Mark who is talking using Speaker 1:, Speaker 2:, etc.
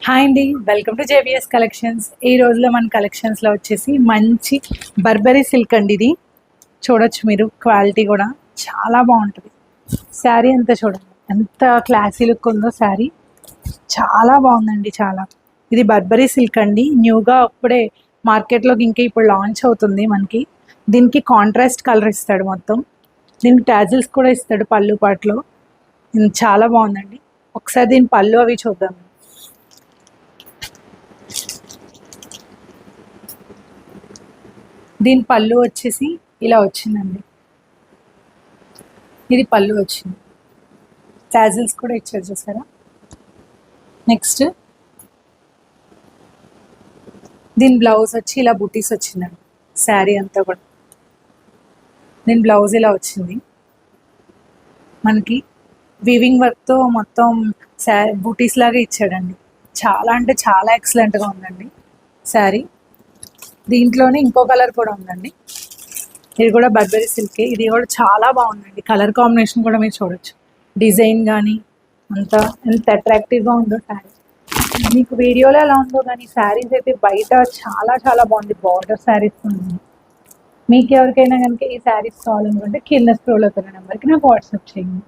Speaker 1: Hi అండి, welcome to JBS collections. ఈ రోజులో మన కలెక్షన్స్లో వచ్చేసి మంచి బర్బరీ సిల్క్ అండి. ఇది చూడొచ్చు మీరు, క్వాలిటీ కూడా చాలా బాగుంటుంది. శారీ అంతా చూడండి ఎంత క్లాసీ లుక్ ఉందో. శారీ చాలా బాగుందండి, చాలా. ఇది బర్బరీ సిల్క్ అండి, న్యూగా అప్పుడే మార్కెట్లోకి ఇంకా ఇప్పుడు లాంచ్ అవుతుంది మనకి. దీనికి కాంట్రాస్ట్ కలర్ ఇస్తాడు మొత్తం. దీనికి టాజిల్స్ కూడా ఇస్తాడు పళ్ళు పాటలో. చాలా బాగుందండి. ఒకసారి దీని పళ్ళు అవి చూద్దాం. దీని పళ్ళు వచ్చేసి ఇలా వచ్చిందండి. ఇది పళ్ళు వచ్చింది, టాజిల్స్ కూడా ఇచ్చారు చూసారా. నెక్స్ట్ దీని బ్లౌజ్ వచ్చి ఇలా బుటీస్ వచ్చిందండి. శారీ అంతా కూడా దీని బ్లౌజ్ ఇలా వచ్చింది మనకి. వీవింగ్ వర్క్తో మొత్తం బూటీస్ లాగా ఇచ్చాడండి. చాలా అంటే చాలా ఎక్సలెంట్గా ఉందండి శారీ. దీంట్లోనే ఇంకో కలర్ కూడా ఉందండి. ఇది కూడా బర్బరీ సిల్కే. ఇది కూడా చాలా బాగుందండి. కలర్ కాంబినేషన్ కూడా మీరు చూడొచ్చు. డిజైన్ కానీ అంతా ఎంత అట్రాక్టివ్గా ఉందో శారీ. మీకు వీడియోలో ఎలా ఉందో కానీ శారీస్ అయితే బయట చాలా చాలా బాగుంది. బార్డర్ శారీస్ ఉంది. మీకు ఎవరికైనా కనుక ఈ శారీస్ కావాలనుకుంటే కింద స్క్రోల్ అవుతున్న నెంబర్కి నాకు వాట్సాప్ చేయండి.